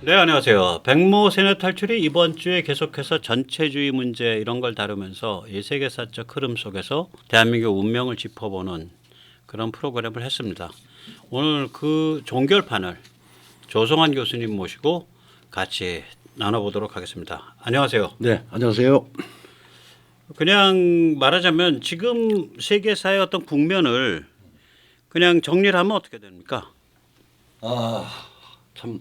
네, 안녕하세요. 백모 세뇌 탈출이 이번 주에 계속해서 전체주의 문제 이런 걸 다루면서 이 세계사적 흐름 속에서 대한민국 운명을 짚어보는 그런 프로그램을 했습니다. 오늘 그 종결판을 조성환 교수님 모시고 같이 나눠보도록 하겠습니다. 안녕하세요. 네, 안녕하세요. 그냥 말하자면 지금 세계사의 어떤 국면을 그냥 정리를 하면 어떻게 됩니까? 참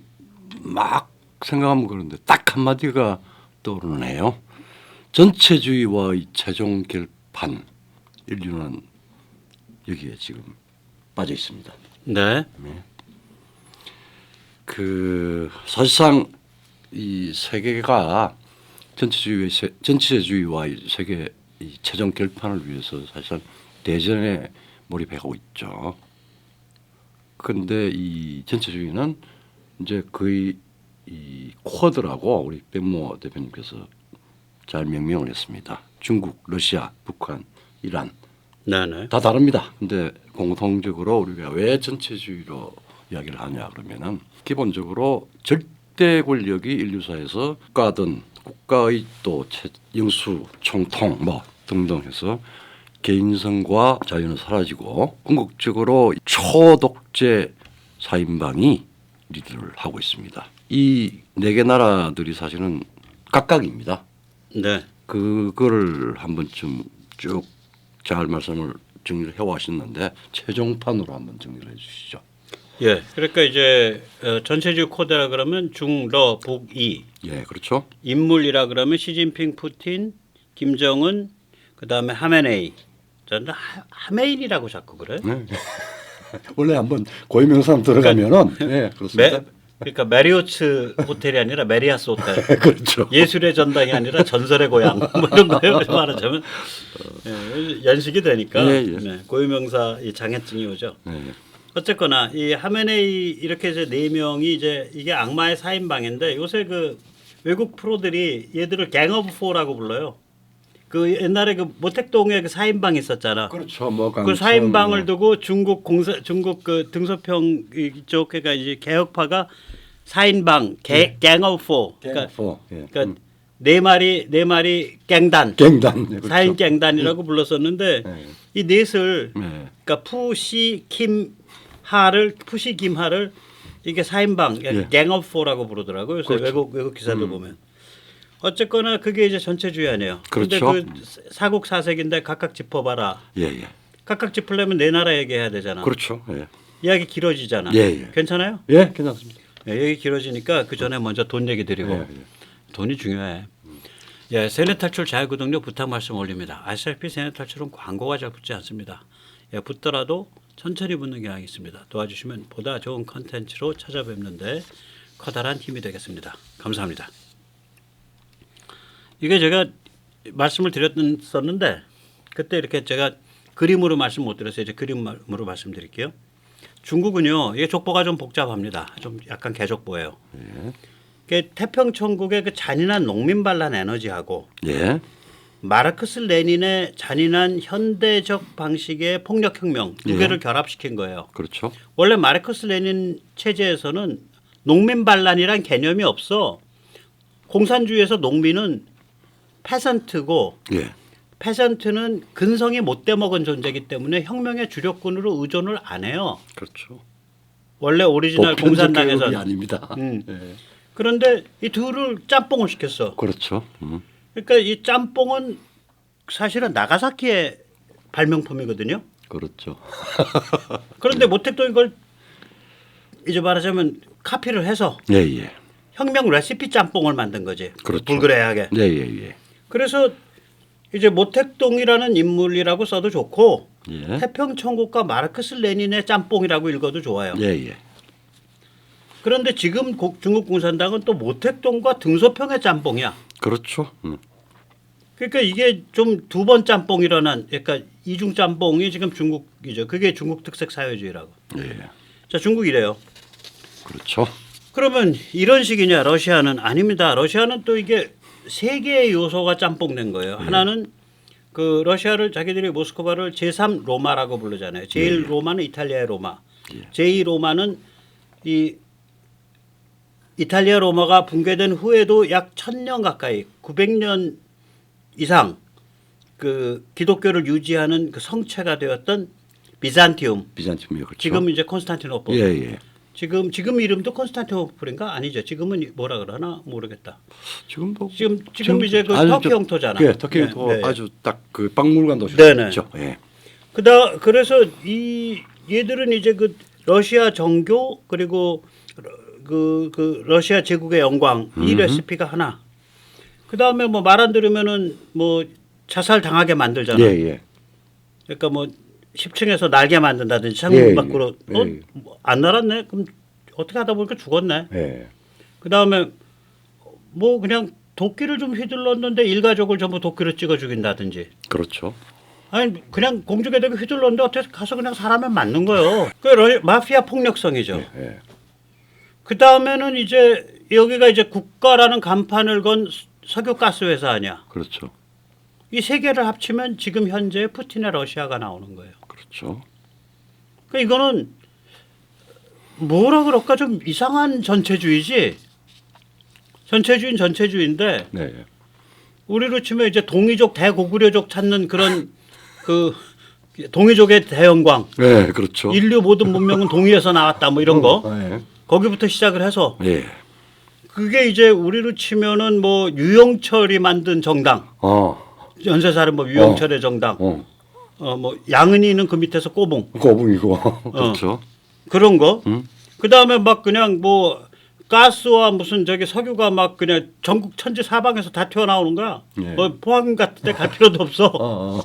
막 생각하면 그런데 딱 한마디가 떠오르네요. 전체주의와의 최종 결판. 인류는 여기에 지금 빠져 있습니다. 네. 사실상 이 세계가 전체주의와의 세계 이 최종 결판을 위해서 사실상 대전에 몰입해가고 있죠. 그런데 이 전체주의는 이제 거의 이 쿼드라고 우리 백모 대표님께서 잘 명명을 했습니다. 중국, 러시아, 북한, 이란 네네. 다 다릅니다. 근데 공통적으로 우리가 왜 전체주의로 이야기를 하냐 그러면은 기본적으로 절대 권력이 인류사에서 국가든 국가의 또 영수, 총통 뭐 등등 해서 개인성과 자유는 사라지고 궁극적으로 초독재 사인방이 리드를 하고 있습니다. 이 네 개 나라들이 사실은 각각입니다. 네. 그거를 한번쯤 쭉 잘 말씀을 정리를 해오셨는데 최종판으로 한번 정리를 해주시죠. 예. 그러니까 이제 전체주의 코드라 그러면 중러 북이 예, 그렇죠. 인물이라 그러면 시진핑, 푸틴, 김정은, 그다음에 하메네이. 저는 하메인이라고 자꾸 그래. 네. 원래 한번 고유명사로 들어가면은 네, 그렇습니다. 그러니까 메리오츠 호텔이 아니라 메리아스 호텔. 그렇죠. 예술의 전당이 아니라 전설의 고향 뭐 이런 거예요. 말하자면 연식이 되니까 예, 예. 네, 고유명사 이 장애증이 오죠. 네. 어쨌거나 이 하메네이 이렇게 이제 네 명이 이제 이게 악마의 사인방인데 요새 그 외국 프로들이 얘들을 갱 오브 포라고 불러요. 그 옛날에 그 모택동에 그 사인방 있었잖아. 그렇죠. 뭐 그 사인방을 두고 중국 그 등소평 이쪽 그러니까 이제 개혁파가 사인방 갱 오브 포. 그러니까, 예. 그러니까 네 마리 갱단. 갱단. 네, 그렇죠. 사인 갱단이라고 불렀었는데 네. 이 넷을 네. 그러니까 푸시 김하를 이게 사인방 예. 갱 오브 포라고 부르더라고요. 그래서 그렇죠. 외국 기사들 보면 어쨌거나 그게 이제 전체주의 아니에요. 그렇죠. 근데 그 사국 사색인데 각각 짚어봐라. 예, 예. 각각 짚으려면 내 나라 얘기해야 되잖아. 그렇죠. 예. 이야기 길어지잖아. 예, 예. 괜찮아요? 예, 괜찮습니다. 예, 얘기 길어지니까 그 전에 먼저 돈 얘기 드리고 예, 예. 돈이 중요해. 예, 세뇌 탈출 자유구독료 부탁 말씀 올립니다. 아시다시피 세뇌 탈출은 광고가 잘 붙지 않습니다. 예, 붙더라도 천천히 붙는 경향이 있습니다. 도와주시면 보다 좋은 컨텐츠로 찾아뵙는데 커다란 힘이 되겠습니다. 감사합니다. 이게 제가 말씀을 드렸었는데 그때 이렇게 제가 그림으로 말씀 못 드렸어요. 이제 그림으로 말씀드릴게요. 중국은요, 이게 족보가 좀 복잡합니다. 좀 약간 개족보예요. 그 태평천국의 그 잔인한 농민 반란 에너지하고 예. 마르크스 레닌의 잔인한 현대적 방식의 폭력혁명 두 예. 개를 결합시킨 거예요. 그렇죠. 원래 마르크스 레닌 체제에서는 농민 반란이란 개념이 없어. 공산주의에서 농민은 페선트고 예. 페선트는 근성이 못돼 먹은 존재이기 때문에 혁명의 주력군으로 의존을 안 해요. 그렇죠. 원래 오리지널 공산당에서는. 보편적 아닙니다. 예. 그런데 이 둘을 짬뽕을 시켰어. 그렇죠. 그러니까 이 짬뽕은 사실은 나가사키의 발명품이거든요. 그렇죠. 그런데 모택도 이걸 이제 말하자면 카피를 해서 예, 예. 혁명 레시피 짬뽕을 만든 거지. 그렇죠. 불그레하게. 예, 예, 예. 그래서 이제 모택동이라는 인물이라고 써도 좋고 예. 태평천국과 마르크스 레닌의 짬뽕이라고 읽어도 좋아요. 예, 예. 그런데 지금 중국 공산당은 또 모택동과 등소평의 짬뽕이야. 그렇죠. 그러니까 이게 좀 두 번 짬뽕이라는 그러니까 이중 짬뽕이 지금 중국이죠. 그게 중국 특색 사회주의라고. 예. 자, 중국 이래요. 그렇죠. 그러면 이런 식이냐? 러시아는 아닙니다. 러시아는 또 이게 세 개의 요소가 짬뽕된 거예요. 하나는 그 러시아를 자기들이 모스크바를 제3 로마라고 부르잖아요. 제1 로마는 이탈리아의 로마. 제2 로마는 이 이탈리아 로마가 붕괴된 후에도 약 1000년 가까이 900년 이상 그 기독교를 유지하는 그 성체가 되었던 비잔티움. 비잔티움이요. 그렇죠. 지금 이제 콘스탄티노플. 예. 지금 이름도 콘스탄티노플인가 아니죠? 지금은 뭐라 그러나 모르겠다. 지금도 지금 이제 그 아주 터키 영토잖아. 예, 터키 영토 네, 네. 아주 딱 그 박물관 네네. 도시죠. 예. 그래서 이 얘들은 이제 그 러시아 정교 그리고 그 러시아 제국의 영광 이 레시피가 하나. 그 다음에 뭐 말 안 들으면은 뭐 자살 당하게 만들잖아. 예. 그러니까 뭐 10층에서 날개 만든다든지 예, 창문 밖으로 예. 안 날았네. 그럼 어떻게 하다 보니까 죽었네. 예. 그 다음에 뭐 그냥 도끼를 좀 휘둘렀는데 일가족을 전부 도끼로 찍어 죽인다든지. 그렇죠. 아니 그냥 공주계되게 휘둘렀는데 어떻게 가서 그냥 사람을 맞는 거예요. 그 마피아 폭력성이죠. 예. 그 다음에는 이제 여기가 이제 국가라는 간판을 건 석유가스 회사 아니야. 그렇죠. 이 세 개를 합치면 지금 현재 푸틴의 러시아가 나오는 거예요. 그렇죠. 그러니까 이거는 뭐라 그럴까 좀 이상한 전체주의지. 전체주의는 전체주의인데 네. 우리로 치면 이제 동이족 대고구려족 찾는 그런 그 동이족의 대영광. 네, 그렇죠. 인류 모든 문명은 동이에서 나왔다 뭐 이런 거. 예. 거기부터 시작을 해서 예. 그게 이제 우리로 치면은 뭐 유영철이 만든 정당. 연쇄살인범 유영철의 정당. 뭐 양은이는 그 밑에서 꼬봉. 거북이고. 그렇죠. 그런 거. 그 다음에 막 그냥 뭐 가스와 무슨 저기 석유가 막 그냥 전국 천지 사방에서 다 튀어나오는 거야. 예. 뭐 포항 같은 데 갈 필요도 없어.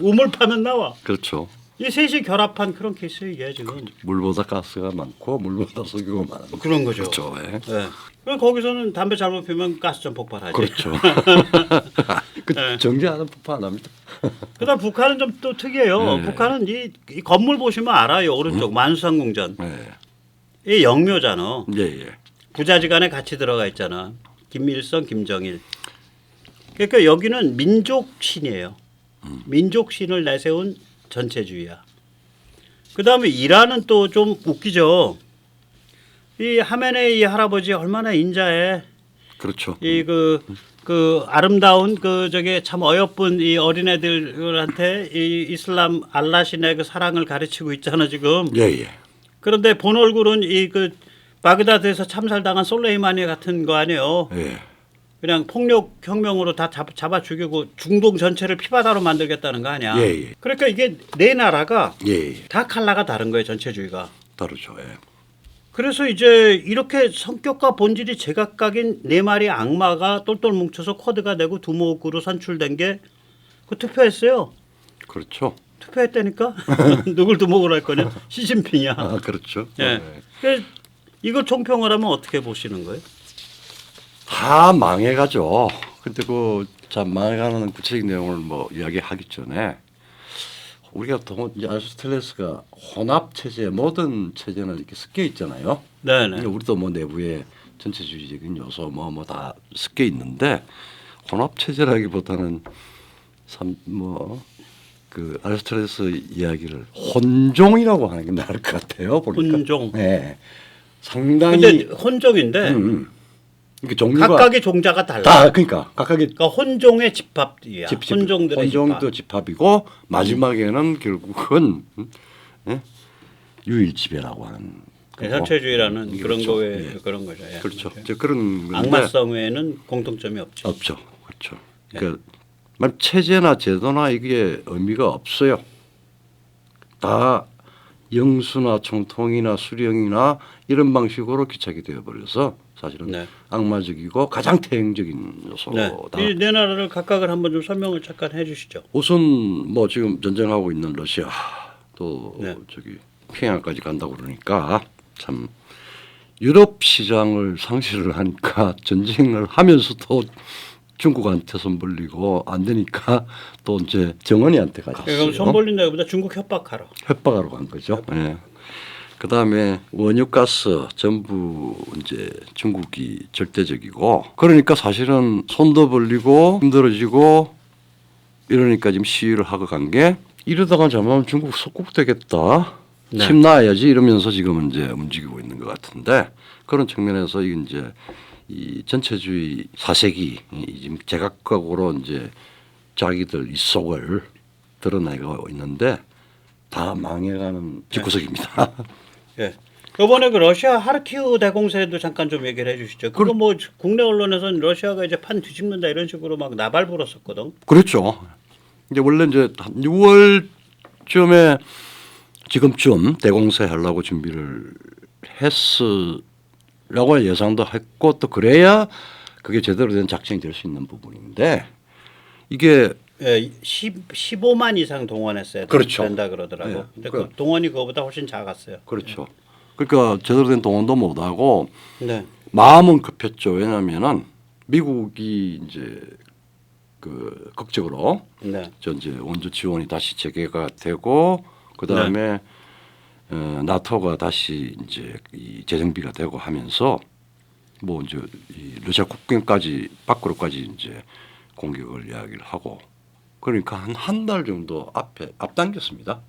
우물 파면 나와. 그렇죠. 이 셋이 결합한 그런 케이스 이게 지금. 물보다 가스가 많고 물보다 석유가 많은 그런 거죠. 그렇죠. 예. 네. 그럼 거기서는 담배 잘못 피우면 가스전 폭발하지. 그렇죠. 그 네. 정지하는 폭발 안 합니다. 그다음 북한은 좀 또 특이해요. 네. 북한은 이 건물 보시면 알아요. 오른쪽 만수상궁전. 네. 이 영묘잖아. 예. 부자지간에 같이 들어가 있잖아. 김일성, 김정일. 그러니까 여기는 민족신이에요. 민족신을 내세운 전체주의야. 그다음에 이란은 또 좀 웃기죠. 이 하메네이 할아버지 얼마나 인자해. 그렇죠. 이 그 아름다운 그 저게 참 어여쁜 이 어린애들한테 이 이슬람 알라신의 그 사랑을 가르치고 있잖아 지금. 예. 그런데 본 얼굴은 이 그 바그다드에서 참살당한 솔레이마니 같은 거 아니에요. 예. 그냥 폭력 혁명으로 다 잡아 죽이고 중동 전체를 피바다로 만들겠다는 거 아니야. 예. 그러니까 이게 네 나라가 예. 다 칼라가 다른 거예요 전체주의가. 다르죠. 예. 그래서 이제 이렇게 성격과 본질이 제각각인 네 마리 악마가 똘똘 뭉쳐서 쿼드가 되고 두목으로 선출된 게 그 투표했어요. 그렇죠. 투표했다니까. 누굴 두목으로 할 거냐? 시진핑이야. 아, 그렇죠. 예. 그래서 이거 총평을 하면 어떻게 보시는 거예요? 다 망해가죠. 근데 참 망해가는 구체적인 내용을 뭐 이야기하기 전에 우리가 이제 아리스토텔레스가 혼합 체제, 모든 체제는 이렇게 섞여 있잖아요. 네네. 그러니까 우리도 뭐 내부에 전체주의적인 요소 뭐 다 섞여 있는데 혼합 체제라기보다는 그 아리스토텔레스 이야기를 혼종이라고 하는 게 나을 것 같아요. 보니까. 혼종. 네. 상당히. 근데 혼종인데 그러니까 종류가 각각의 종자가 달라. 다 그러니까 각각의 그러니까 혼종의 집합이야. 집합, 혼종들의 혼종도 집합이고 마지막에는 결국은 유일지배라고 하는 거고. 전체주의라는 그런 그렇죠. 거에 예. 그런 거죠. 예. 그렇죠. 이제 그런 건데 악마성 외에는 공통점이 없죠. 없죠. 그렇죠. 그러니까 체제나 제도나 이게 의미가 없어요. 다 영수나 총통이나 수령이나 이런 방식으로 귀착이 되어버려서 사실은 네. 악마적이고 가장 태행적인 요소다. 이 네 나라를 각각을 한번 좀 설명을 잠깐 해주시죠. 우선 뭐 지금 전쟁하고 있는 러시아 또 네. 저기 평양까지 간다고 그러니까 참 유럽 시장을 상실을 하니까 전쟁을 하면서도 중국한테 손 벌리고 안 되니까 또 이제 정원이한테 가졌어요. 그럼 손 벌린다기보다 중국 협박하러. 협박하러 간 거죠. 예. 그 다음에 원유가스 전부 이제 중국이 절대적이고 그러니까 사실은 손도 벌리고 힘들어지고 이러니까 지금 시위를 하고 간 게 이러다가 잘못하면 중국 속국 되겠다. 네. 침 놔야지 이러면서 지금 이제 움직이고 있는 것 같은데 그런 측면에서 이게 이제 이 전체주의 사색이 지금 제각각으로 이제 자기들 이 속을 드러내고 있는데 다 망해가는 집구석입니다. 예. 이번에 그 러시아 하르키우 대공세도 잠깐 좀 얘기를 해주시죠. 그거 뭐 국내 언론에서는 러시아가 이제 판 뒤집는다 이런 식으로 막 나발 불었었거든. 그렇죠. 이제 원래 이제 한 6월쯤에 지금쯤 대공세 하려고 준비를 했으라고 예상도 했고 또 그래야 그게 제대로 된 작전이 될 수 있는 부분인데 이게 예, 15만 이상 동원했어요. 그렇죠. 된다 그러더라고. 예. 근데 그 동원이 그거보다 훨씬 작았어요. 그렇죠. 그러니까 제대로 된 동원도 못하고 네. 마음은 급했죠. 왜냐하면은 미국이 이제 그 극적으로 네. 저 이제 원조 지원이 다시 재개가 되고 그 다음에 나토가 다시 이제 이 재정비가 되고 하면서 뭐 이제 이 러시아 국경까지 밖으로까지 이제 공격을 이야기를 하고 그러니까 한 달 정도 앞당겼습니다.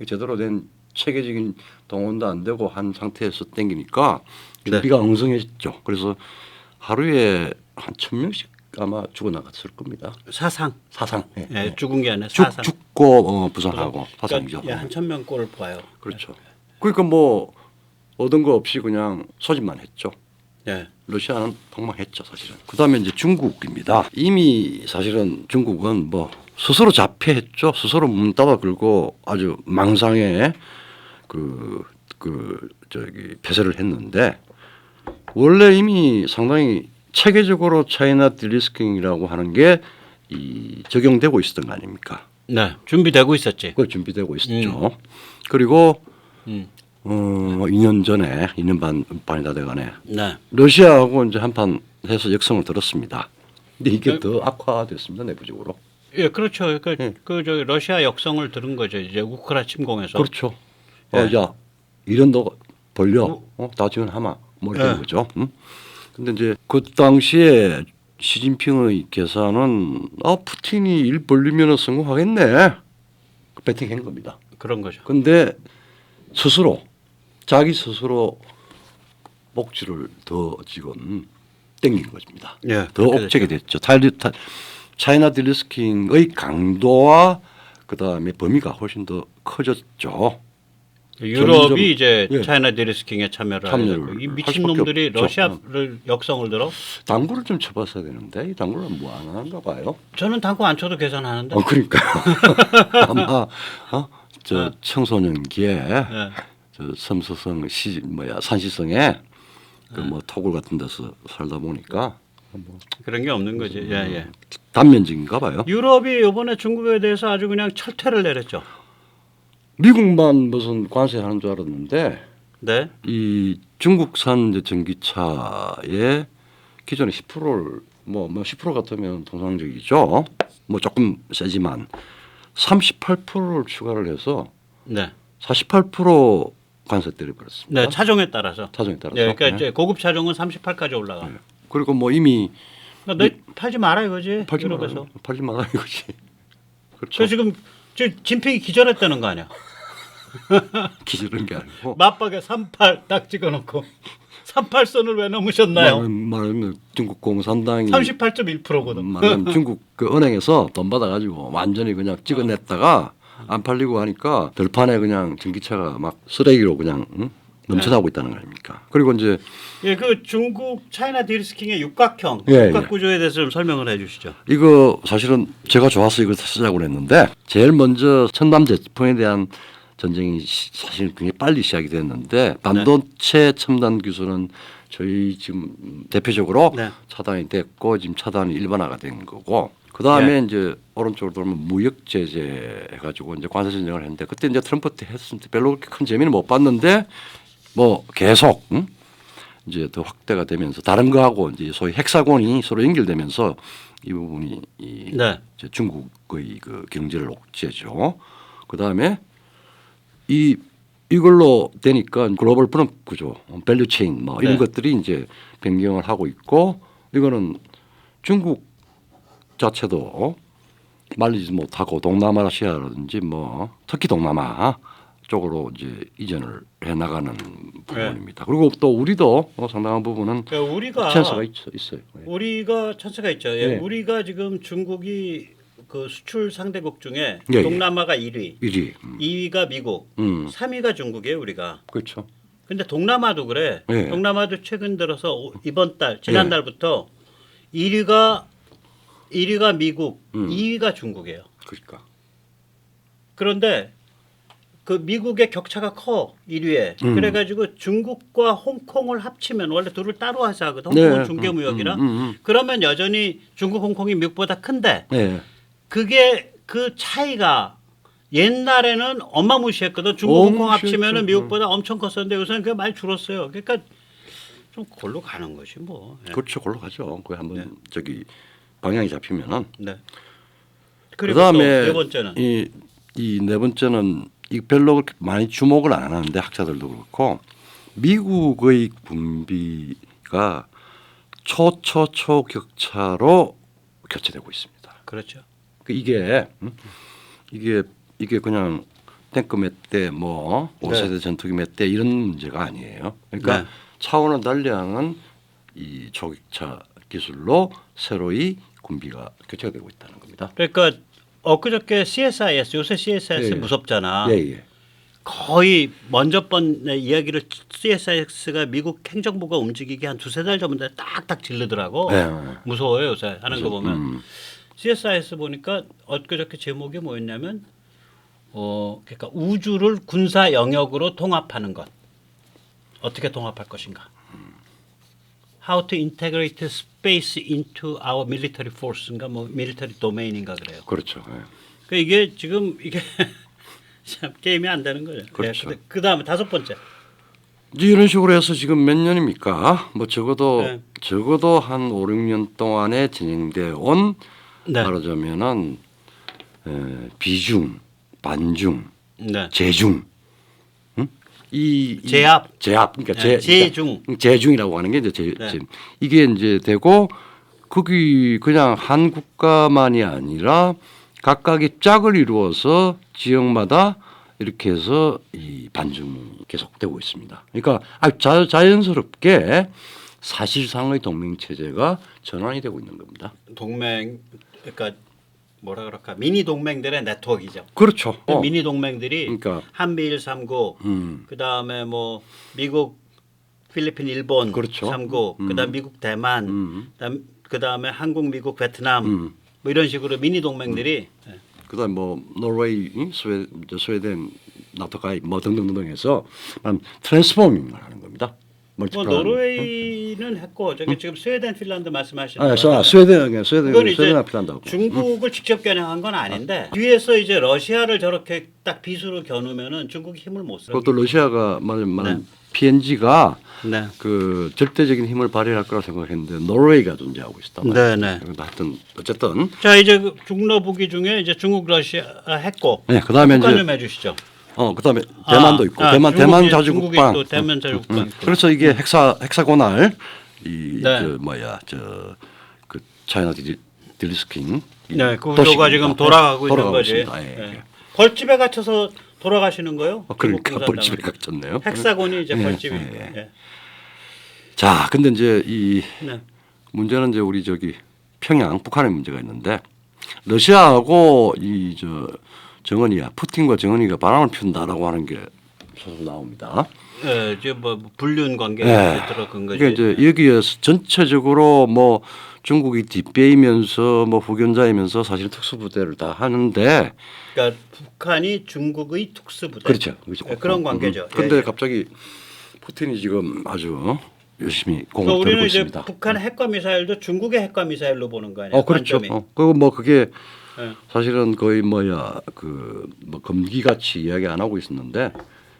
제대로 된 체계적인 동원도 안 되고 한 상태에서 땡기니까 준비가 엉성해졌죠. 그래서 하루에 한 1,000명씩 아마 죽어나갔을 겁니다. 사상. 예. 예, 죽은 게 아니라 사상. 죽고 부상하고 사상이죠. 예, 한 1,000명 꼴을 봐요. 그렇죠. 그러니까 뭐 얻은 거 없이 그냥 소집만 했죠. 예. 러시아는 폭망했죠 사실은. 그다음에 이제 중국입니다. 이미 사실은 중국은 뭐 스스로 자폐했죠. 스스로 문 닫아 걸고 아주 망상에 저기 폐쇄를 했는데 원래 이미 상당히 체계적으로 차이나 딜리스킹이라고 하는 게 이 적용되고 있었던 거 아닙니까? 네, 준비되고 있었지. 그 준비되고 있었죠. 그리고 2년 전에 2년 반이 다 돼가네. 네. 러시아하고 이제 한판 해서 역성을 들었습니다. 근데 이게 더 악화됐습니다 내부적으로. 예, 그렇죠. 그러니까 저 러시아 역성을 들은 거죠. 이제 우크라 침공에서. 그렇죠. 예. 야 이런 너 벌려, 다 지원하마 뭐 이런 거죠. 근데 이제 그 당시에 시진핑의 계산은 푸틴이 일 벌리면 성공하겠네. 배팅한 겁니다. 그런 거죠. 근데 스스로 자기 스스로 목줄을 더 지금 땡긴 것입니다. 예, 더 옥죄게 됐죠. 차이나 딜리스킹의 강도와 그다음에 범위가 훨씬 더 커졌죠. 유럽이 점점, 이제 예. 차이나 디리스킹에 참여를 하고 이 할 미친 수밖에 놈들이 없죠. 러시아를 역성을 들어? 당구를 좀 쳐봤어야 되는데 이 당구를 뭐 안 하는가 봐요. 저는 당구 안 쳐도 계산하는데. 그러니까 아마 저 청소년기에 저 섬서성 산시성에 그 뭐 토굴 같은 데서 살다 보니까 뭐 그런 게 없는 거지. 예, 예. 단면적인가 봐요. 유럽이 이번에 중국에 대해서 아주 그냥 철퇴를 내렸죠. 미국만 무슨 관세하는 줄 알았는데 네. 이 중국산 이제 전기차의 기존에 10%를 뭐 10% 같으면 통상적이죠. 뭐 조금 세지만 38%를 추가를 해서 네. 48% 관세 때려버렸습니다. 네, 차종에 따라서. 차종에 따라서. 네, 그러니까 네. 이제 고급 차종은 38까지 올라가. 네. 그리고 뭐 이미 그러니까 너 팔지 마라 이거지. 팔지 유럽에서. 마라, 팔지 마라 이거지. 그렇죠. 그 지금 저 진핑이 기절했다는 거 아니야? 기절한 게 아니고 맞박에 38 딱 찍어놓고 38선을 왜 넘으셨나요? 말하면 중국 공산당이 38.1%거든. 말하면 중국 그 은행에서 돈 받아가지고 완전히 그냥 찍어냈다가 안 팔리고 하니까 들판에 그냥 전기차가 막 쓰레기로 그냥 넘쳐나고 있다는 거 아닙니까? 그리고 이제 예, 그 중국 차이나 딜스킹의 육각형 예, 육각 예. 구조에 대해서 좀 설명을 해주시죠. 이거 사실은 제가 좋아서 이걸 쓰자고 했는데 제일 먼저 첨단 제품에 대한 전쟁이 사실 굉장히 빨리 시작이 됐는데 반도체 첨단 기술은 저희 지금 대표적으로 네. 차단이 됐고 지금 차단이 일반화가 된 거고 그 다음에 예. 이제 오른쪽으로 돌면 무역 제재 해가지고 이제 관세 전쟁을 했는데 그때 이제 트럼프 때 했을 때 별로 그렇게 큰 재미는 못 봤는데 뭐 계속 이제 더 확대가 되면서 다른 거하고 이제 소위 헥사곤이 서로 연결되면서 이 부분이 네. 이제 중국의 그 경제를 옥죄죠. 그 다음에 이걸로 되니까 글로벌 분업 구조, 밸류 체인 뭐 이런 네. 것들이 이제 변경을 하고 있고 이거는 중국 자체도 말리지 못하고 동남아시아라든지 뭐 특히 동남아 쪽으로 이제 이전을 해 나가는 부분입니다. 그리고 또 우리도 상당한 부분은 그러니까 우리가 찬스가 있어요. 예. 우리가 찬스가 있죠. 예. 네. 우리가 지금 중국이 그 수출 상대국 중에 예, 예. 동남아가 1위, 1위. 2위가 미국, 3위가 중국이에요. 우리가. 그렇죠. 근데 동남아도 그래. 네. 동남아도 최근 들어서 이번 달, 지난달부터 1위가 미국, 2위가 중국이에요. 그러니까. 그런데 그 미국의 격차가 커 1위에. 그래가지고 중국과 홍콩을 합치면 원래 둘을 따로 하자 하거든. 홍콩은 네. 중개무역이라. 그러면 여전히 중국, 홍콩이 미국보다 큰데 네. 그게 그 차이가 옛날에는 어마무시했거든. 중국, 홍콩 합치면은 미국보다 엄청 컸었는데 요새는 그게 많이 줄었어요. 그러니까 좀 골로 가는 것이 뭐. 예. 그렇죠. 걸로 가죠. 그 한번 저기 방향이 잡히면은. 네. 그리고 그다음에 또 네 번째는 이 네 번째는 이 별로 그렇게 많이 주목을 안 하는데 학자들도 그렇고 미국의 군비가 초초초 격차로 교체되고 있습니다. 그렇죠. 이게 그냥 탱크 몇 대 뭐 5세대 전투기 몇 대 이런 문제가 아니에요. 그러니까 네. 차원을 달리하는 이 초격차 기술로 새로이 군비가 교체가 되고 있다는 겁니다. 그러니까 엊그저께 CSIS 요새 CSIS 예. 무섭잖아. 예. 거의 먼저 번의 이야기를 CSIS가 미국 행정부가 움직이기 한 두세 달 전부터 딱딱 질르더라고. 예. 무서워요 요새 하는 거 보면. 음. CSIS 보니까 엊그저께 제목이 뭐였냐면 그러니까 우주를 군사 영역으로 통합하는 것. 어떻게 통합할 것인가. How to integrate space into our military force인가 뭐 military domain인가 그래요. 그렇죠. 예. 그러니까 이게 지금 이게 참 게임이 안 되는 거죠. 그렇죠. 네, 그다음에 다섯 번째. 이제 이런 식으로 해서 지금 몇 년입니까? 뭐 적어도 한 5, 6년 동안에 진행되어 온 네. 말하자면은 비중, 반중, 네. 재중, 이 제압. 그러니까 네, 재중. 재중이라고 하는 게 이제 이게 이제 되고 거기 그냥 한 국가만이 아니라 각각의 짝을 이루어서 지역마다 이렇게 해서 이 반중이 계속되고 있습니다. 그러니까 아주 자연스럽게 사실상의 동맹 체제가 전환이 되고 있는 겁니다. 동맹 그러니까 뭐라 그럴까 미니 동맹들의 네트워크이죠. 그렇죠. 미니 동맹들이 그러니까 한미일 3국, 그다음에 뭐 미국, 필리핀, 일본 그렇죠. 3국, 그다음 미국, 대만, 그다음에 한국, 미국, 베트남 뭐 이런 식으로 미니 동맹들이 그다음 뭐 노르웨이, 스웨덴, 나토 가입 뭐 등등등 해서 트랜스포밍을 하는 겁니다. 뭐 노르웨이는 했고 저기 지금 스웨덴, 핀란드 말씀하시는 아, 스웨덴, 그건 이제 핀란드하고. 중국을 직접 겨냥한 건 아닌데 뒤에서 이제 러시아를 저렇게 딱 비수로 겨누면은 중국이 힘을 못 써. 그것도 러시아가 말하는 PNG가 네. 그 절대적인 힘을 발휘할 거라 생각했는데 노르웨이가 존재하고 있었다. 네네. 하여튼 어쨌든 자 이제 그 중러 부기 중에 이제 중국, 러시아 했고. 네, 그다음에 북한 이제 좀 해주시죠. 그다음에 대만도 있고 대만 자주국방. 또 대만 자주국방. 있고. 그래서 이게 헥사고날 이 네. 그 차이나 딜리스킹 네, 그 구조가 지금 돌아가고 있는 거지. 있습니다. 예. 네. 벌집에 갇혀서 돌아가시는 거요? 그러니까 벌집에 갇혔네요. 헥사곤이 이제 벌집이. 예. 예. 자, 근데 이제 이 네. 문제는 이제 우리 저기 평양 북한의 문제가 있는데 러시아하고 이 푸틴과 정은이가 바람을 피운다라고 하는 게 소설 나옵니다. 예, 이제 뭐 불륜 관계 예. 들어간 거지. 그러니까 이제 여기에서 전체적으로 뭐 중국이 뒷배이면서 뭐 후견자이면서 사실 특수부대를 다 하는데 그러니까 북한이 중국의 특수부대. 그렇죠. 예, 그런 관계죠. 그런데 예. 갑자기 푸틴이 지금 아주 열심히 그러니까 공을 우리는 들고 이제 있습니다. 북한의 핵과 미사일도 중국의 핵과 미사일로 보는 거 아니에요? 그렇죠. 관점이. 그리고 뭐 그게 예. 사실은 거의 뭐 검기같이 이야기 안 하고 있었는데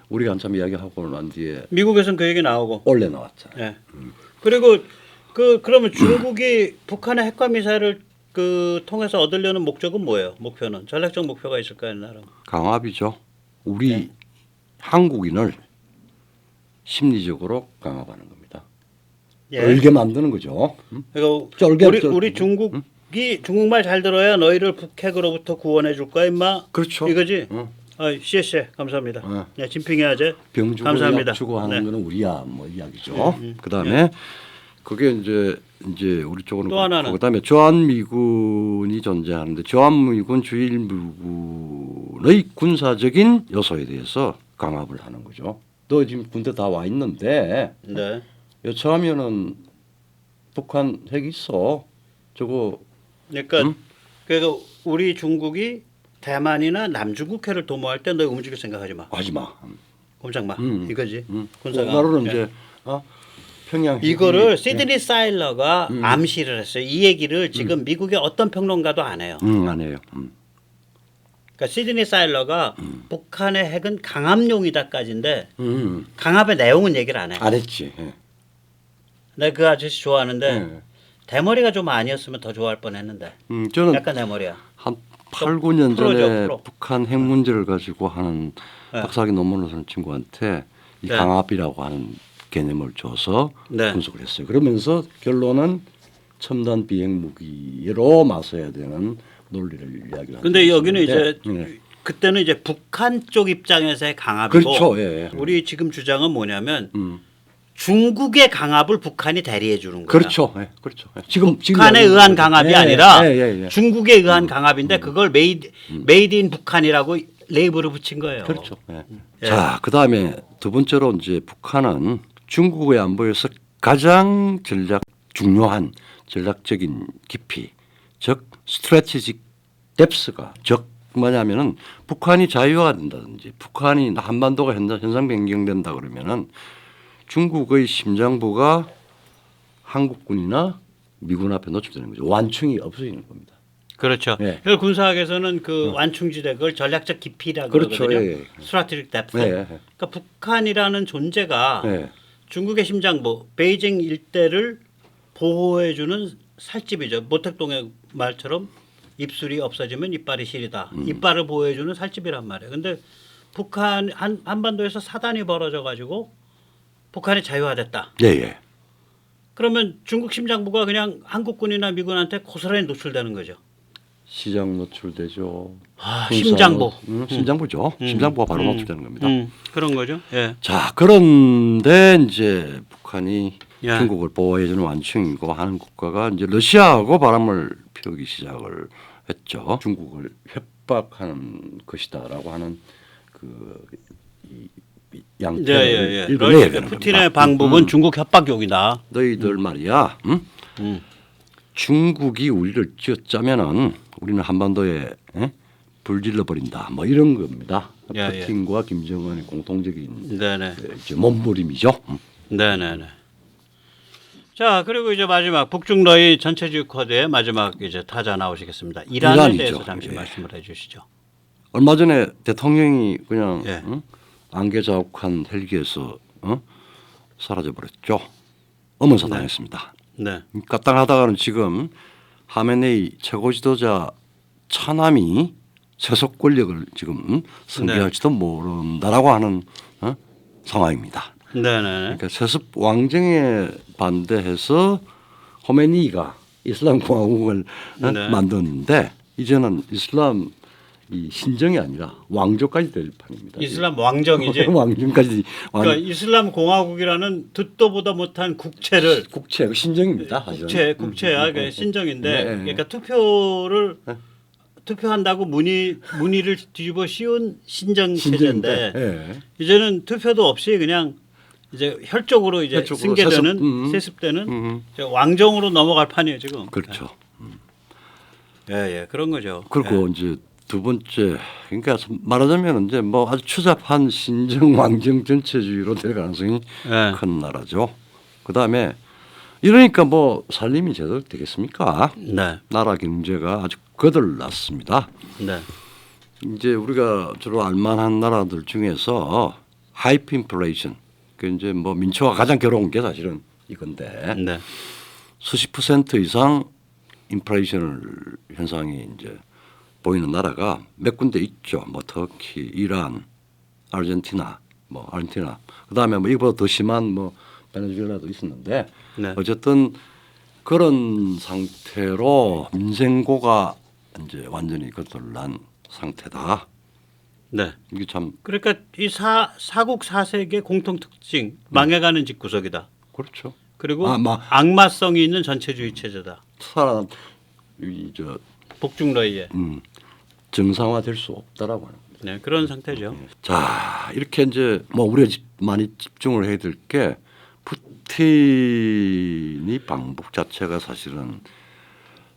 우리가 한참 이야기하고 난 뒤에 미국에서는 그 얘기 나오고. 원래 나왔잖아요. 예. 그리고 그러면 중국이 북한의 핵과 미사일을 그 통해서 얻으려는 목적은 뭐예요? 목표는 전략적 목표가 있을까요, 나름? 강압이죠. 우리 한국인을 심리적으로 강압하는 겁니다. 울게 만드는 거죠. 그러니까 쫄게 우리 중국이 중국말 잘 들어야 너희를 북핵으로부터 구원해 줄 거야, 임마. 그렇죠. 이거지. 시에 감사합니다. 네. 네, 진핑의 아재 병 주고 감사합니다. 약 주고 하는 네. 거는 우리야 뭐 이야기죠. 그다음에 그게 이제 우리 쪽으로는 또 하나는? 그다음에 주한미군이 존재하는데 주한미군 주일부군의 군사적인 요소에 대해서 강압을 하는 거죠. 너 지금 군대 다 와 있는데 네. 여차하면은 북한 핵 있어. 저거 그러니까 그래서 우리 중국이 대만이나 남중국해를 도모할 때 너 움직일 생각하지 마. 하지 마. 꼼짝 마. 이거지. 그 군사가. 나로는 예. 이제 평양 이거를 핵이- 시드니 사일러가 암시를 했어요. 이 얘기를 지금 미국의 어떤 평론가도 안 해요. 안 해요. 그러니까 시드니 사일러가 북한의 핵은 강압용이다까지인데 음. 강압의 내용은 얘기를 안 해. 안 했지. 예. 내가 그 아저씨 좋아하는데 예. 대머리가 좀 아니었으면 더 좋아할 뻔했는데 저는 약간 대머리야. 한 8, 9년 프로죠, 전에 프로. 북한 핵 문제를 가지고 하는 네. 박사학위 논문을 쓰는 친구한테 이 네. 강압이라고 하는 개념을 줘서 네. 분석을 했어요. 그러면서 결론은 첨단 비행 무기로 맞서야 되는 논리를 이야기를 근데 여기는 이제 네. 그때는 이제 북한 쪽 입장에서의 강압이고 그렇죠. 예. 우리 지금 주장은 뭐냐면 음. 중국의 강압을 북한이 대리해 주는 거야. 그렇죠. 예. 그렇죠. 예. 지금 북한에 의한 강압이 아니라 예. 중국에 의한 강압인데 그걸 메이드 인 북한이라고 레이블을 붙인 거예요. 그렇죠. 예. 예. 자, 그다음에 두 번째로 이제 북한은 중국의 안보에서 가장 중요한 전략적인 깊이, 즉 스트래티직 뎁스가 즉 뭐냐면은 북한이 자유화가 된다든지 북한이 한반도가 현상 변경된다 그러면은 중국의 심장부가 한국군이나 미군 앞에 노출되는 거죠. 완충이 없어지는 겁니다. 그렇죠. 예. 그걸 군사학에서는 그 완충지대 그걸 전략적 깊이라고 그렇죠. 그러거든요. 예, 예. 스트래티직 뎁스. 예, 예. 그러니까 북한이라는 존재가 예. 중국의 심장부 베이징 일대를 보호해주는 살집이죠. 모택동의 말처럼 입술이 없어지면 이빨이 시리다. 이빨을 보호해주는 살집이란 말이에요. 근데 북한 한반도에서 사단이 벌어져 가지고 북한이 자유화됐다. 예, 예. 그러면 중국 심장부가 그냥 한국군이나 미군한테 고스란히 노출되는 거죠. 시장 노출되죠. 심장부. 심장부죠. 심장부가 바로 노출되는 겁니다. 그런 거죠. 예. 자, 그런데 이제 북한이 예. 중국을 보호해주는 완충이고 하는 국가가 이제 러시아하고 바람을 피우기 시작을 했죠. 중국을 협박하는 것이다라고 하는 양태를 읽어내야 러시아 되는 푸틴의 겁니다. 방법은 중국 협박욕이다. 너희들 말이야. 중국이 우리를 쥐어짜면은 우리는 한반도에 불질러 버린다. 뭐 이런 겁니다. 예, 예. 푸틴과 김정은의 공통적인 네네. 이제 몸부림이죠. 네네네. 자 그리고 이제 마지막 북중러의 전체주의 코드의 마지막 이제 타자 나오시겠습니다. 이란에 이란이죠. 대해서 잠시 예. 말씀을 해주시죠. 얼마 전에 대통령이 그냥 예. 안개 자욱한 헬기에서 사라져 버렸죠. 엄원사당했습니다. 네. 까딱하다가는 지금 하메네이 최고 지도자 차남이 세속 권력을 지금 승계할지도 모른다라고 하는 상황입니다. 네네. 그러니까 세습 왕정에 반대해서 호메니가 이슬람 공화국을 네. 만드는데 이제는 이슬람 이 신정이 아니라 왕조까지 될 판입니다. 이슬람 왕정이지. 왕정까지 그러니까 이슬람 공화국이라는 듣도 보다 못한 국채를 국채 신정입니다. 국채야 그 신정인데 네. 그러니까 투표한다고 문의를 뒤집어 씌운 신정 체제인데 예. 이제는 투표도 없이 그냥 이제 혈족으로 이제 혈족으로 승계되는 세습되는 이제 왕정으로 넘어갈 판이에요 지금. 그렇죠. 예 그런 거죠. 그리고 이제 두 번째 그러니까 말하자면 이제 뭐 아주 추잡한 신정 왕정 전체주의로 될 가능성이 예. 큰 나라죠. 그다음에 이러니까 뭐 살림이 제대로 되겠습니까? 네. 나라 경제가 아주 거들났습니다. 네. 이제 우리가 주로 알만한 나라들 중에서 하이프 인플레이션 그 이제 뭐 민초가 가장 괴로운 게 사실은 이건데 네. 수십 % 이상 인플레이션을 현상이 이제 보이는 나라가 몇 군데 있죠. 뭐 터키, 이란, 아르헨티나, 그다음에 뭐 이보다 더 심한 뭐 베네수엘라도 있었는데 네. 어쨌든 그런 상태로 민생고가 이제 완전히 거들난 상태다. 네. 이게 참 그러니까 이 사국 사색의 공통 특징 망해가는 집구석이다. 그렇죠. 그리고 아, 악마성이 있는 전체주의 체제다. 사람 이저 복중러이에. 정상화될 수 없다라고 하는. 네, 그런 상태죠. 자 이렇게 이제 뭐 우리가 많이 집중을 해야 될 게 푸틴이 방북 자체가 사실은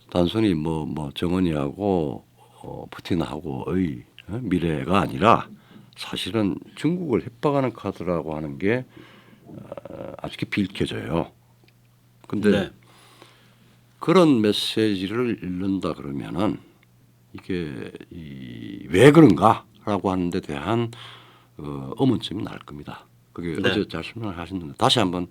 단순히 뭐 정은이하고 푸틴하고의 미래가 아니라 사실은 중국을 협박하는 카드라고 하는 게 아주 깊이 읽혀져요. 근데 네. 그런 메시지를 읽는다 그러면은 이게 왜 그런가라고 하는 데 대한 의문점이 날 겁니다. 그게 네. 어제 잘 설명을 하셨는데 다시 한번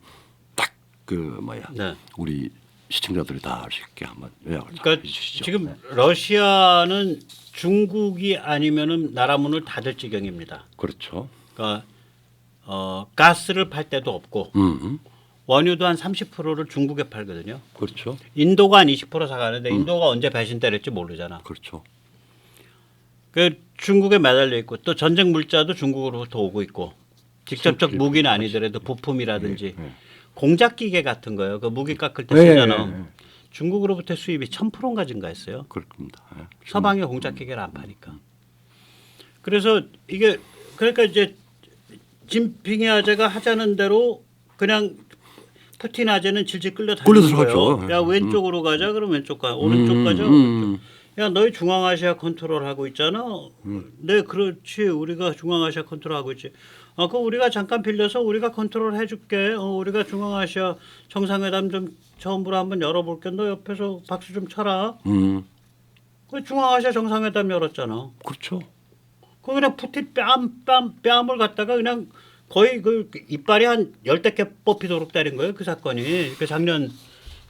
딱 네. 우리 시청자들이 다 알 수 있게 한번 요약을 그러니까 해주시죠. 지금 네. 러시아는 중국이 아니면은 나라 문을 닫을 지경입니다. 그렇죠. 그러니까 가스를 팔 데도 없고 원유도 한 30%를 중국에 팔거든요. 그렇죠. 인도가 한 20% 사가는데 인도가 언제 배신 때릴지 모르잖아. 그렇죠. 그 중국에 매달려 있고 또 전쟁 물자도 중국으로부터 오고 있고 직접적 무기는 아니더라도 부품이라든지 공작 기계 같은 거요. 그 무기 깎을 때 쓰잖아. 중국으로부터 수입이 1000%인가 증가했어요. 그렇습니다. 서방의 공작 기계를 안 파니까. 그래서 이게 그러니까 이제 진핑이 아재가 하자는 대로 그냥 푸틴 아재는 질질 끌려 다니는 거예요. 들어가죠. 야 왼쪽으로 가자 그럼 왼쪽 가. 오른쪽 가자. 오른쪽. 야 너희 중앙아시아 컨트롤하고 있잖아. 네 그렇지. 우리가 중앙아시아 컨트롤하고 있지. 그 우리가 잠깐 빌려서 우리가 컨트롤 해줄게. 우리가 중앙아시아 정상회담 좀 처음으로 한번 열어볼게. 너 옆에서 박수 좀 쳐라. 그 중앙아시아 정상회담 열었잖아. 그렇죠. 그 그냥 푸틴 뺨을 갖다가 그냥 거의 그 이빨이 한 10대 개 뽑히도록 때린 거예요. 그 사건이. 그 작년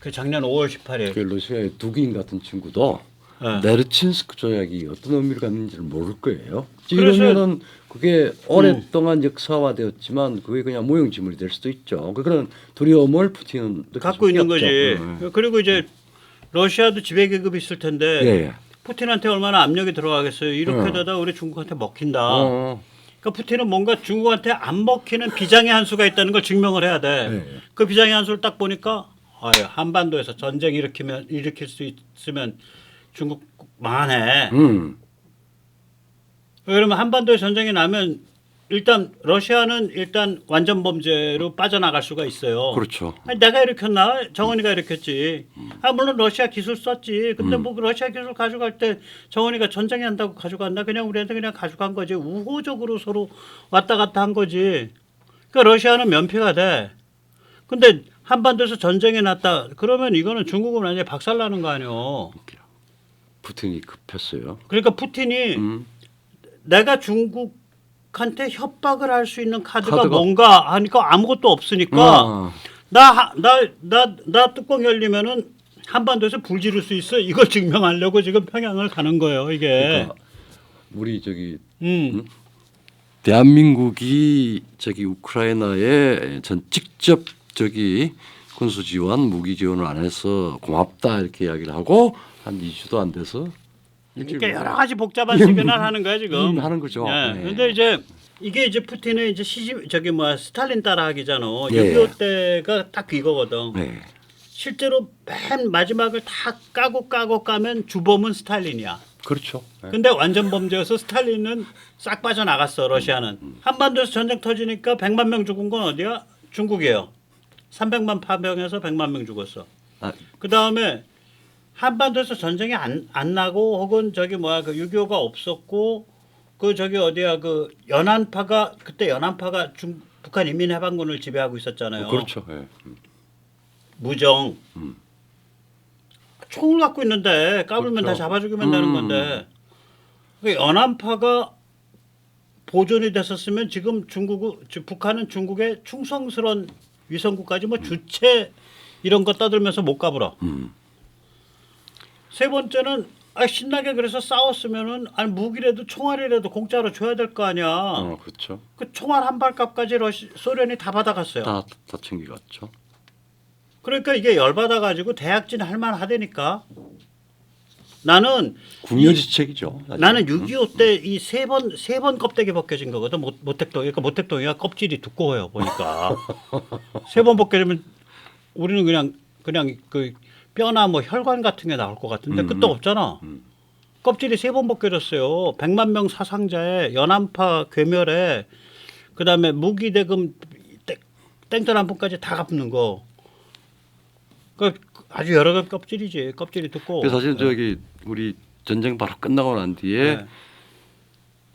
5월 18일. 그 러시아의 두기인 같은 친구도 네. 네르친스크 조약이 어떤 의미를 갖는지를 모를 거예요. 그래서- 그러면은 그게 오랫동안 역사화되었지만 그게 그냥 무용지물이 될 수도 있죠. 그런 두려움을 푸틴은 갖고 있는 거지. 그리고 이제 러시아도 지배 계급이 있을 텐데 예. 푸틴한테 얼마나 압력이 들어가겠어요. 이렇게 되다 우리 중국한테 먹힌다. 그러니까 푸틴은 뭔가 중국한테 안 먹히는 비장의 한 수가 있다는 걸 증명을 해야 돼. 네. 그 비장의 한 수를 딱 보니까 한반도에서 전쟁 일으킬 수 있으면 중국 망하네. 그러면 한반도에 전쟁이 나면 일단 러시아는 일단 완전 범죄로 빠져나갈 수가 있어요. 그렇죠. 아니, 내가 일으켰나? 정원이가 일으켰지. 물론 러시아 기술 썼지. 근데 뭐 러시아 기술 가져갈 때 정원이가 전쟁이 한다고 가져간다? 그냥 우리한테 그냥 가져간 거지. 우호적으로 서로 왔다 갔다 한 거지. 그러니까 러시아는 면피가 돼. 근데 한반도에서 전쟁이 났다. 그러면 이거는 중국은 완전히 박살나는 거 아니에요. 푸틴이 급했어요. 그러니까 푸틴이 내가 중국한테 협박을 할 수 있는 카드가 뭔가 하니까 아무것도 없으니까 나 뚜껑 열리면은 한반도에서 불 지를 수 있어. 이걸 증명하려고 지금 평양을 가는 거예요. 이게. 그러니까 우리 저기 대한민국이 저기 우크라이나에 직접 저기 군수 지원, 무기 지원을 안 해서 고맙다 이렇게 이야기를 하고 한 2주도 안 돼서 그러니까 여러 가지 복잡한 시그널 하는 거야 지금. 하는 거죠. 근데 이제 이게 이제 푸틴의 이제 스탈린 따라하기잖아. 예. 6.25 때가 딱 이거거든. 네. 실제로 맨 마지막을 다 까면 주범은 스탈린이야. 그렇죠. 네. 근데 완전 범죄여서 스탈린은 싹 빠져나갔어. 러시아는. 한반도에서 전쟁 터지니까 100만 명 죽은 건 어디야? 중국이에요. 300만 파병해서 100만 명 죽었어. 그다음에 한반도에서 전쟁이 안 나고 혹은 그 6.25가 없었고 그 어디야 그 그때 연안파가 북한 인민해방군을 지배하고 있었잖아요. 그렇죠. 네. 무정. 총을 갖고 있는데 까불면 그렇죠. 다 잡아 죽이면 되는 건데 그 연안파가 보존이 됐었으면 지금 북한은 중국의 충성스러운 위성국까지 뭐 주체 이런 거 떠들면서 못 가불어. 세 번째는 신나게 그래서 싸웠으면은 무기라도 총알이라도 공짜로 줘야 될 거 아니야. 그렇죠. 그 총알 한 발값까지 소련이 다 받아갔어요. 다 챙겨갔죠. 그러니까 이게 열받아가지고 대약진 할만하다니까. 나는 국려지책이죠. 사실. 나는 6.25 때 이 세 번 껍데기 벗겨진 거거든. 모택동. 그러니까 모택동이가 껍질이 두꺼워요. 보니까 세 번 벗겨지면 우리는 그냥 그 뼈나 뭐 혈관 같은 게 나올 것 같은데 끄떡 없잖아. 껍질이 세 번 벗겨졌어요. 100만 명 사상자에 연안파 괴멸에 그다음에 무기대금 땡전 한 푼까지 다 갚는 거. 그 아주 여러 가지 껍질이지. 껍질이 두꺼워. 그래서 사실 저기 우리 전쟁 바로 끝나고 난 뒤에 네.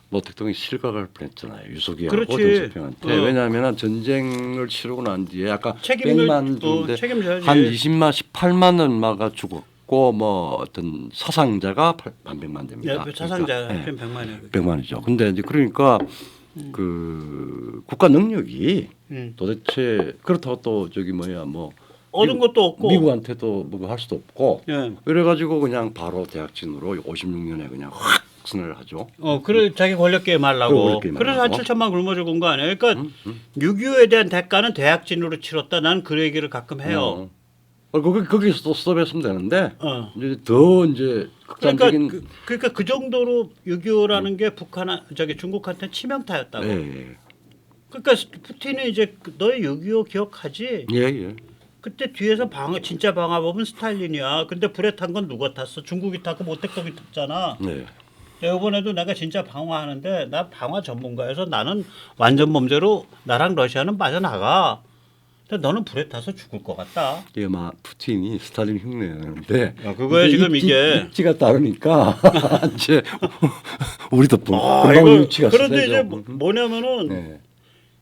모택동이 실각할 뻔했잖아요. 유석이하고 그렇지. 정석평한테. 왜냐하면 전쟁을 치르고 난 뒤에 아까 책임을 100만 주인데 책임져야지. 한 20만 18만 얼마가 죽었고 뭐 어떤 사상자가 800만 됩니다. 네, 사상자 그러니까, 100만이에요. 100만이죠. 근데 이제 그러니까 그 국가 능력이 도대체 그렇다고 또 저기 뭐야 뭐 얻은 것도 없고. 미국한테도 뭐 할 수도 없고 예. 그래가지고 그냥 바로 대학진으로 56년에 그냥 확 선을 하죠. 그래 자기 권력 게임 하려고. 권력 게임 그래서 한 하려고. 7천만 굶어 죽은 거 아니에요? 그러니까 6.25에 대한 대가는 대학진으로 치렀다. 난 그 얘기를 가끔 해요. 거기서 또 스톱했으면 되는데 어. 이제 더 이제 극단적인 그러니까 그 정도로 6.25라는 게 저기 중국한테 치명타였다고. 예, 그러니까 푸틴은 이제 너의 6.25 기억하지? 예, 예. 그때 뒤에서 진짜 방화범은 스탈린이야. 근데 불에 탄 건 누가 탔어? 중국이 탔고 모택동이 탔잖아. 네. 이번에도 내가 진짜 방화하는데 나 방화 전문가여서 나는 완전 범죄로 나랑 러시아는 빠져나가. 근데 너는 불에 타서 죽을 것 같다. 이게 막 푸틴이 스탈린 흉내내는데 그거야 지금 이게. 입지가 다르니까 이제 우리도 금방 이거 입지가 그런데 세죠. 이제 뭐냐면은 네.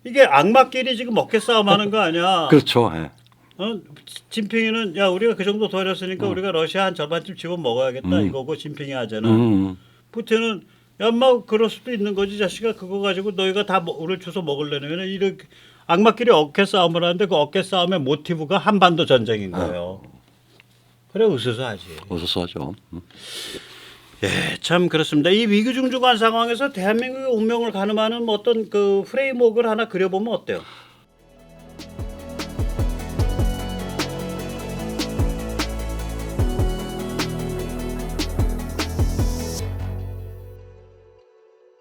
이게 악마끼리 지금 어깨 싸움하는 거 아니야? 그렇죠. 예. 진핑이는 야 우리가 그 정도 더 어렸으니까 우리가 러시아 한 절반쯤 집어 먹어야겠다 이거고 진핑이 하잖아. 푸틴은 야마 그럴 수도 있는 거지 자식아 그거 가지고 너희가 다 우리를 주워 먹으려면 이렇게 악마끼리 어깨 싸움을 하는데 그 어깨 싸움의 모티브가 한반도 전쟁인 거예요. 그래 으스스하지. 어서서하죠. 예, 참 그렇습니다. 이 위기중중한 상황에서 대한민국의 운명을 가늠하는 어떤 그 프레임워크를 하나 그려보면 어때요?